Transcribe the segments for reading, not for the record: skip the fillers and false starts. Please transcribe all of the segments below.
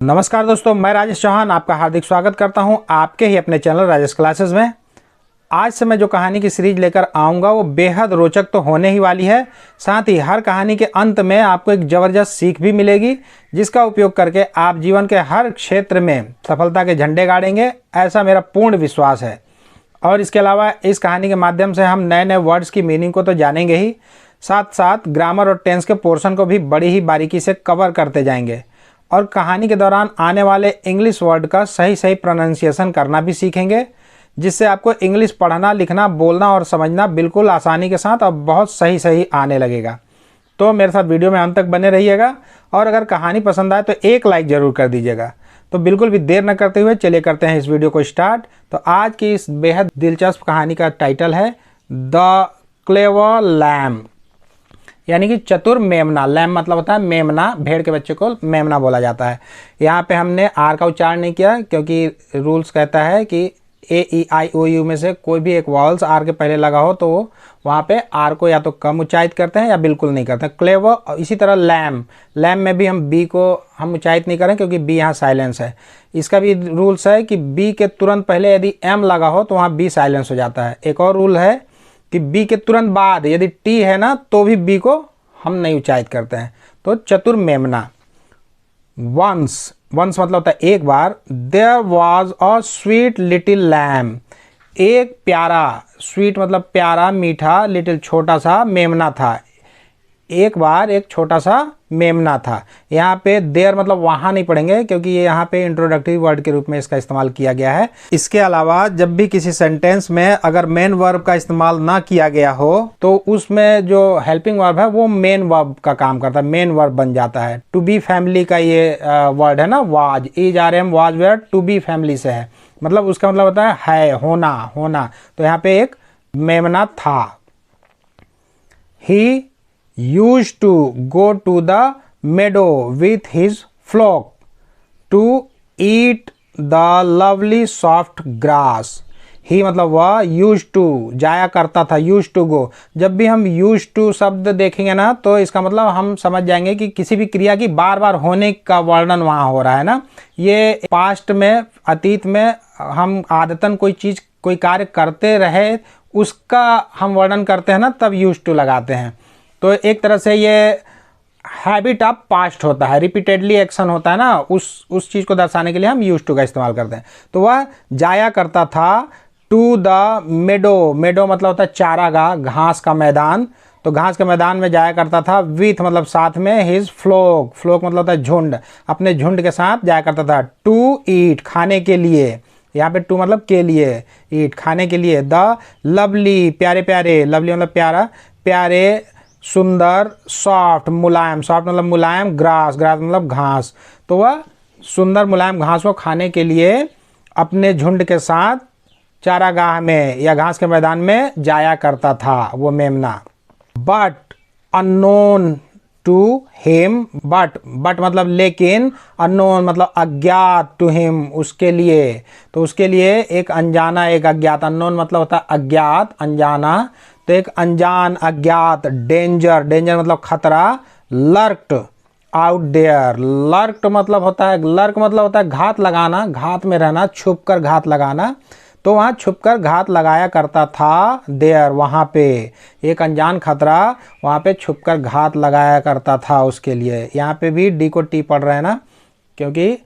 नमस्कार दोस्तों, मैं राजेश चौहान आपका हार्दिक स्वागत करता हूं आपके ही अपने चैनल राजेश क्लासेस में। आज से मैं जो कहानी की सीरीज लेकर आऊंगा वो बेहद रोचक तो होने ही वाली है। साथ ही हर कहानी के अंत में आपको एक ज़बरदस्त सीख भी मिलेगी, जिसका उपयोग करके आप जीवन के हर क्षेत्र में सफलता के झंडे गाड़ेंगे, ऐसा मेरा पूर्ण विश्वास है। और इसके अलावा इस कहानी के माध्यम से हम नए नए वर्ड्स की मीनिंग को तो जानेंगे ही, साथ साथ ग्रामर और टेंस के पोर्शन को भी बड़ी ही बारीकी से कवर करते जाएंगे। और कहानी के दौरान आने वाले इंग्लिश वर्ड का सही सही प्रोनाउंसिएशन करना भी सीखेंगे, जिससे आपको इंग्लिश पढ़ना, लिखना, बोलना और समझना बिल्कुल आसानी के साथ और बहुत सही सही आने लगेगा। तो मेरे साथ वीडियो में अंत तक बने रहिएगा और अगर कहानी पसंद आए तो एक लाइक ज़रूर कर दीजिएगा। तो बिल्कुल भी देर न करते हुए चलिए करते हैं इस वीडियो को स्टार्ट। तो आज की इस बेहद दिलचस्प कहानी का टाइटल है द क्लेवर लैम, यानी कि चतुर मेमना। लैम मतलब होता है मेमना, भेड़ के बच्चे को मेमना बोला जाता है। यहाँ पे हमने आर का उच्चारण नहीं किया, क्योंकि रूल्स कहता है कि A-E-I-O-U में से कोई भी एक वॉल्स आर के पहले लगा हो तो वहाँ पे आर को या तो कम उच्चारित करते हैं या बिल्कुल नहीं करते हैं। क्लेवर, इसी तरह लैम, लैम में भी हम बी को हम उच्चारित नहीं करें, क्योंकि बी यहाँ साइलेंस है। इसका भी रूल्स है कि बी के तुरंत पहले यदि एम लगा हो तो वहाँ बी साइलेंस हो जाता है। एक और रूल है कि बी के तुरंत बाद यदि टी है ना तो भी बी को हम नहीं उच्चारित करते हैं। तो चतुर मेमना। वंस, वंस मतलब होता है एक बार। There was a sweet little lamb, एक प्यारा, स्वीट मतलब प्यारा, मीठा, लिटिल छोटा सा, मेमना था। एक बार एक छोटा सा मेमना था। यहाँ पे देयर मतलब वहाँ नहीं पढ़ेंगे, क्योंकि ये यहाँ पे इंट्रोडक्टरी वर्ड के रूप में इसका इस्तेमाल किया गया है। इसके अलावा जब भी किसी सेंटेंस में अगर मेन वर्ब का इस्तेमाल ना किया गया हो तो उसमें जो हेल्पिंग वर्ब है वो मेन वर्ब का काम करता है, मेन वर्ब बन जाता है। टू बी फैमिली का ये वर्ड है ना, was, ERM, was were, to be family से है, मतलब उसका मतलब होता है होना, होना। तो यहाँ पे एक मेमना था। ही used to go to the meadow with his flock to eat the lovely soft grass. ही मतलब वह, used to जाया करता था, used to go। जब भी हम used to शब्द देखेंगे ना तो इसका मतलब हम समझ जाएंगे कि किसी भी क्रिया की बार बार होने का वर्णन वहाँ हो रहा है ना। ये पास्ट में, अतीत में हम आदतन कोई चीज़, कोई कार्य करते रहे उसका हम वर्णन करते हैं ना, तब used to लगाते हैं। तो एक तरह से ये हैबिट ऑफ पास्ट होता है, रिपीटेडली एक्शन होता है ना, उस चीज़ को दर्शाने के लिए हम यूज टू का इस्तेमाल करते हैं। तो वह जाया करता था टू द मेडो, मेडो मतलब होता है चारागाह, घास का मैदान। तो घास के मैदान में जाया करता था। विथ मतलब साथ में, हिज फ्लोक, फ्लोक मतलब होता है झुंड, अपने झुंड के साथ जाया करता था। टू ईट खाने के लिए, यहाँ पे टू मतलब के लिए, ईट खाने के लिए। द लवली प्यारे प्यारे, लवली मतलब प्यारा, प्यारे सुंदर, सॉफ्ट मुलायम, सॉफ्ट मतलब मुलायम, ग्रास, ग्रास मतलब घास। तो वह सुंदर मुलायम घास को खाने के लिए अपने झुंड के साथ चारागाह में या घास के मैदान में जाया करता था वो मेमना। But unknown to him, but मतलब लेकिन, अननोन मतलब अज्ञात, टू हिम उसके लिए। तो उसके लिए एक अनजाना, एक अज्ञात। अननोन मतलब होता है अज्ञात, अनजाना। तो एक अनजान, अज्ञात, डेंजर, डेंजर मतलब खतरा, लर्क्ड आउट देयर, लर्क्ड मतलब होता है, लर्क मतलब होता है घात लगाना, घात में रहना, छुपकर घात लगाना। तो वहाँ छुपकर घात लगाया करता था, देयर वहाँ पे एक अनजान खतरा, वहाँ पे छुपकर घात लगाया करता था उसके लिए। यहाँ पे भी डी को टी पढ़ रहे हैं ना, क्योंकि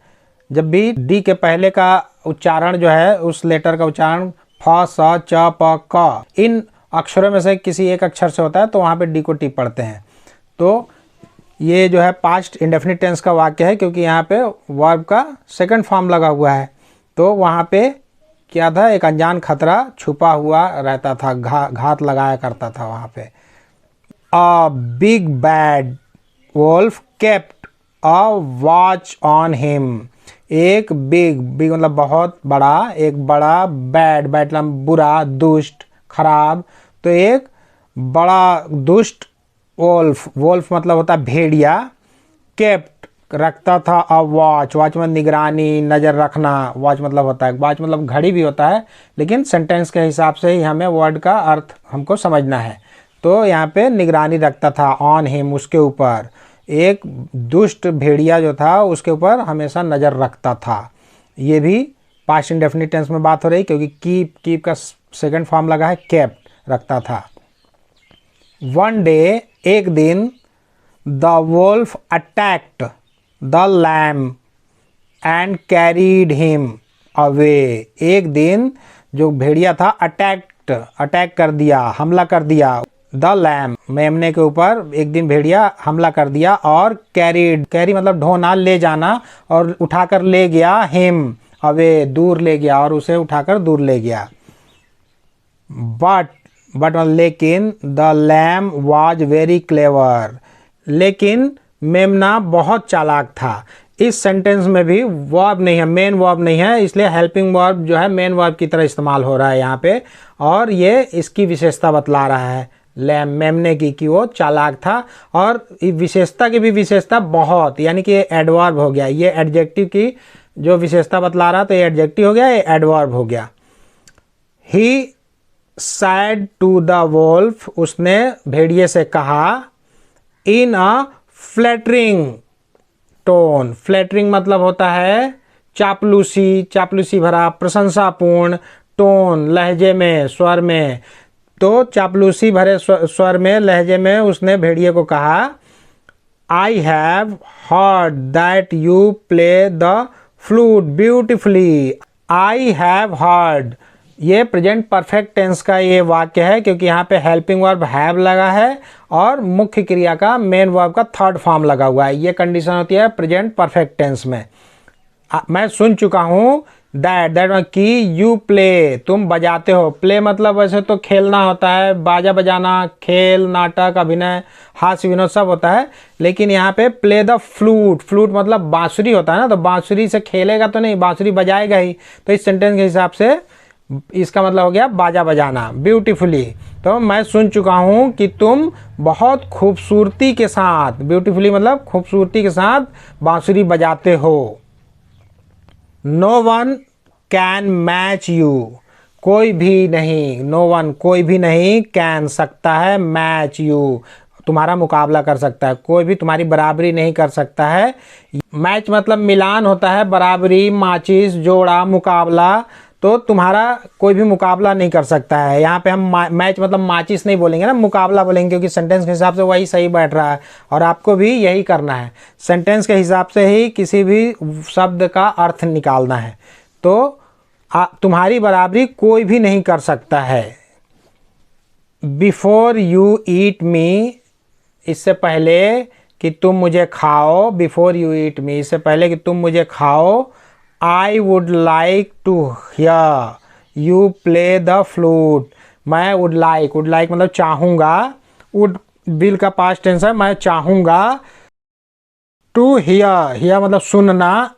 जब भी डी के पहले का उच्चारण जो है, उस लेटर का उच्चारण फ, स, च, प, क, इन अक्षरों में से किसी एक अक्षर से होता है, तो वहाँ पे डी को टी पढ़ते हैं। तो ये जो है पास्ट इंडेफिनिट टेंस का वाक्य है, क्योंकि यहाँ पे वर्ब का सेकंड फॉर्म लगा हुआ है। तो वहाँ पे क्या था, एक अनजान खतरा छुपा हुआ रहता था, घात लगाया करता था वहाँ पे। A big bad wolf kept a watch on him, एक बिग, बिग मतलब बहुत बड़ा, एक बड़ा, बैड, बैड मतलब बुरा, दुष्ट, खराब। तो एक बड़ा दुष्ट वोल्फ, वोल्फ मतलब होता है भेड़िया, केप्ट रखता था अ वॉच, वॉच में निगरानी, नज़र रखना, वॉच मतलब होता है, वॉच मतलब घड़ी भी होता है, लेकिन सेंटेंस के हिसाब से ही हमें वर्ड का अर्थ हमको समझना है। तो यहाँ पे निगरानी रखता था, ऑन हिम उसके ऊपर, एक दुष्ट भेड़िया जो था उसके ऊपर हमेशा नज़र रखता था। ये भी पास्ट इंडेफिनिट टेंस में बात हो रही, क्योंकि कीप का सेकंड फॉर्म लगा है केप्ट, रखता था। वन डे, एक दिन, the wolf attacked the lamb and carried him away. एक दिन जो भेड़िया था अटैक कर दिया, हमला कर दिया द लैम, मेमने के ऊपर एक दिन भेड़िया हमला कर दिया, और कैरी मतलब ढोना, ले जाना, और उठाकर ले गया हिम अवे, दूर ले गया, और उसे उठाकर दूर ले गया। बट लेकिन the lamb was very clever, लेकिन मेमना बहुत चालाक था। इस सेंटेंस में भी वर्ब नहीं है, मेन वर्ब नहीं है, इसलिए हेल्पिंग वर्ब जो है मेन वर्ब की तरह इस्तेमाल हो रहा है यहाँ पे, और ये इसकी विशेषता बतला रहा है लैम, मेमने की, कि वो चालाक था। और विशेषता की भी विशेषता बहुत, यानी कि एडवर्ब हो गया, ये एडजेक्टिव की जो विशेषता बतला रहा तो ये एडजेक्टिव हो गया, ये एडवर्ब हो गया। ही सैड टू द वोल्फ, उसने भेड़िए से कहा, इन अ फ्लैटरिंग टोन। फ्लैटरिंग मतलब होता है चापलूसी भरा, प्रशंसापूर्ण, टोन लहजे में, स्वर में। तो चापलूसी भरे स्वर में, लहजे में उसने भेड़िए को कहा, I have heard that you play the flute beautifully. I have heard, ये प्रेजेंट परफेक्ट टेंस का ये वाक्य है, क्योंकि यहाँ पे हेल्पिंग वर्ब हैव लगा है और मुख्य क्रिया का मेन वर्ब का थर्ड फॉर्म लगा हुआ है। ये कंडीशन होती है प्रेजेंट परफेक्ट टेंस में। मैं सुन चुका हूँ, दैट कि यू प्ले, तुम बजाते हो। प्ले मतलब वैसे तो खेलना होता है, बाजा बजाना, खेल, नाटक, अभिनय, हास्य विनोद सब होता है, लेकिन यहाँ पे प्ले द फ्लूट मतलब बांसुरी होता है ना, तो बांसुरी से खेलेगा तो नहीं, बांसुरी बजाएगा ही। तो इस सेंटेंस के हिसाब से इसका मतलब हो गया बाजा बजाना, ब्यूटीफुली। तो मैं सुन चुका हूँ कि तुम बहुत खूबसूरती के साथ, ब्यूटीफुली मतलब खूबसूरती के साथ बांसुरी बजाते हो। No one can match you, कोई भी नहीं, नो वन कोई भी नहीं, कैन सकता है, मैच यू तुम्हारा मुकाबला कर सकता है, कोई भी तुम्हारी बराबरी नहीं कर सकता है। मैच मतलब मिलान होता है, बराबरी, माचिस, जोड़ा, मुकाबला, तो तुम्हारा कोई भी मुकाबला नहीं कर सकता है। यहाँ पे हम मैच मतलब माचिस नहीं बोलेंगे ना, मुकाबला बोलेंगे, क्योंकि सेंटेंस के हिसाब से वही सही बैठ रहा है, और आपको भी यही करना है, सेंटेंस के हिसाब से ही किसी भी शब्द का अर्थ निकालना है। तो तुम्हारी बराबरी कोई भी नहीं कर सकता है। बिफोर यू ईट मी, इससे पहले कि तुम मुझे खाओ, बिफोर यू ईट मी, इससे पहले कि तुम मुझे खाओ, I would like to hear you play the flute। मैं would like मतलब चाहूँगा, would will का पास्ट टेंस है, मैं चाहूँगा। to hear मतलब सुनना,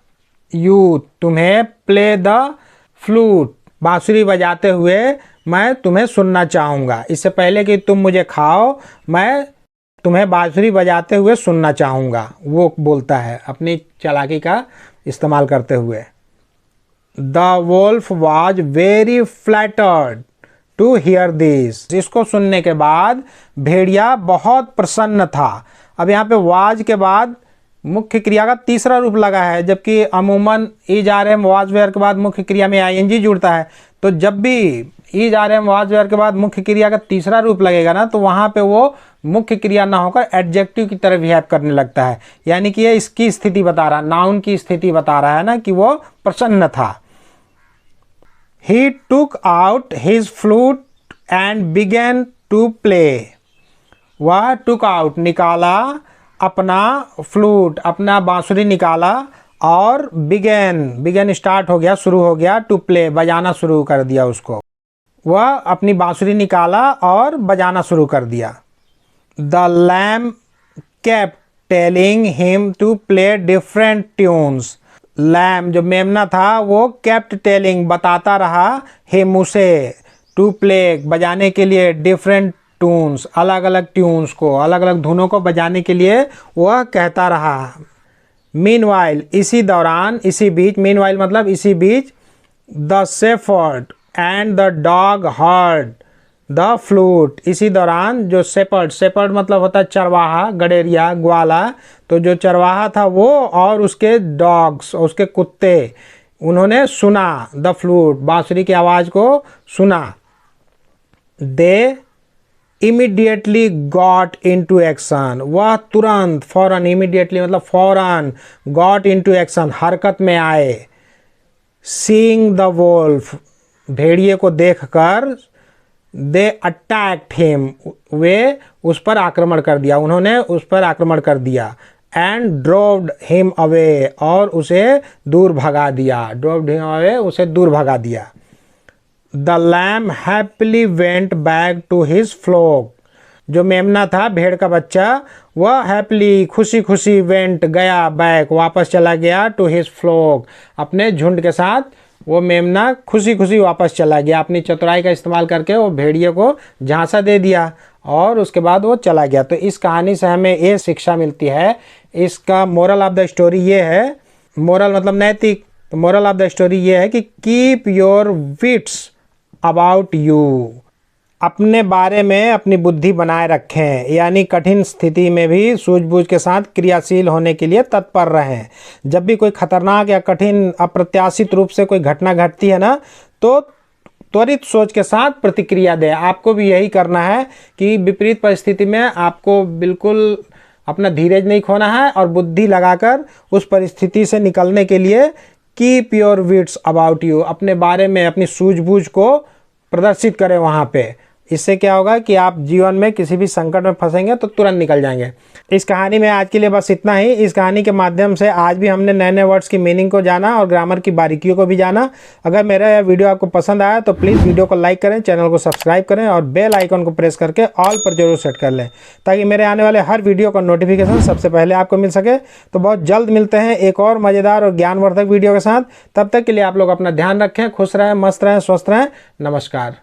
you तुम्हें, play the flute बांसुरी बजाते हुए मैं तुम्हें सुनना चाहूँगा। इससे पहले कि तुम मुझे खाओ, मैं तुम्हें बांसुरी बजाते हुए सुनना चाहूँगा, वो बोलता है अपनी चालाकी का इस्तेमाल करते हुए। The wolf was very flattered to hear this, इसको सुनने के बाद भेड़िया बहुत प्रसन्न था। अब यहाँ पे वाज के बाद मुख्य क्रिया का तीसरा रूप लगा है, जबकि अमूमन is are am was were के बाद मुख्य क्रिया में आईएनजी जुड़ता है। तो जब भी is are am was were के बाद मुख्य क्रिया का तीसरा रूप लगेगा ना, तो वहाँ पे वो मुख्य क्रिया ना होकर एडजेक्टिव की तरह बिहेव करने लगता है, यानी कि ये इसकी स्थिति बता रहा है, नाउन की स्थिति बता रहा है ना, कि वो प्रसन्न था। He took out his flute and began to play। वह took out निकाला अपना फ्लूट, अपना बांसुरी निकाला, और began स्टार्ट हो गया, शुरू हो गया, to play बजाना शुरू कर दिया उसको। वह अपनी बांसुरी निकाला और बजाना शुरू कर दिया। The lamb kept telling him to play different tunes। Lamb जो मेमना था वो केप्ट टेलिंग बताता रहा, हिम उसे, टू प्ले बजाने के लिए, डिफरेंट ट्यून्स अलग अलग ट्यून्स को, अलग अलग धुनों को बजाने के लिए वह कहता रहा। मीनवाइल इसी दौरान, इसी बीच, मीनवाइल मतलब इसी बीच, the shepherd and the dog heard the flute. इसी दौरान जो शेपर्ड मतलब होता है चरवाहा, गडेरिया, ग्वाला, तो जो चरवाहा था वो और उसके डॉग्स, उसके कुत्ते, उन्होंने सुना द फ्लूट, बांसुरी की आवाज़ को सुना। दे इमीडिएटली गॉट इनटू एक्शन, वह तुरंत, फौरन, इमीडिएटली मतलब फौरन, गॉट इनटू एक्शन, हरकत में आए। सीइंग द वोल्फ, भेड़िए को देखकर, दे अटैक्ड हिम, वे उस पर आक्रमण कर दिया, उन्होंने उस पर आक्रमण कर दिया। एंड ड्रोव्ड हिम अवे, और उसे दूर भगा दिया, ड्रोव्ड हिम अवे, उसे दूर भगा दिया। The lamb happily went back to his flock, जो मेमना था, भेड़ का बच्चा, वह हैप्पीली, खुशी खुशी, वेंट, गया, बैक, वापस चला गया, टू हिज फ्लॉक, अपने झुंड के साथ वो मेमना खुशी खुशी वापस चला गया। अपनी चतुराई का इस्तेमाल करके वो भेड़िए को झांसा दे दिया और उसके बाद वो चला गया। तो इस कहानी से हमें ये शिक्षा मिलती है, इसका मोरल ऑफ द स्टोरी ये है, मोरल मतलब नैतिक, तो मोरल ऑफ द स्टोरी ये है कि keep your wits about you, अपने बारे में अपनी बुद्धि बनाए रखें, यानी कठिन स्थिति में भी सूझबूझ के साथ क्रियाशील होने के लिए तत्पर रहें। जब भी कोई खतरनाक या कठिन अप्रत्याशित रूप से कोई घटना घटती है ना, तो त्वरित सोच के साथ प्रतिक्रिया दें। आपको भी यही करना है कि विपरीत परिस्थिति में आपको बिल्कुल अपना धीरज नहीं खोना है और बुद्धि लगाकर उस परिस्थिति से निकलने के लिए keep your wits about you, अपने बारे में अपनी सूझबूझ को प्रदर्शित करें वहाँ पे। इससे क्या होगा कि आप जीवन में किसी भी संकट में फंसेंगे तो तुरंत निकल जाएंगे। इस कहानी में आज के लिए बस इतना ही। इस कहानी के माध्यम से आज भी हमने नए नए वर्ड्स की मीनिंग को जाना और ग्रामर की बारीकियों को भी जाना। अगर मेरा यह वीडियो आपको पसंद आया तो प्लीज़ वीडियो को लाइक करें, चैनल को सब्सक्राइब करें और बेल आइकन को प्रेस करके ऑल पर जरूर सेट कर लें, ताकि मेरे आने वाले हर वीडियो का नोटिफिकेशन सबसे पहले आपको मिल सके। तो बहुत जल्द मिलते हैं एक और मज़ेदार और ज्ञानवर्धक वीडियो के साथ। तब तक के लिए आप लोग अपना ध्यान रखें, खुश रहें, मस्त रहें, स्वस्थ रहें। नमस्कार।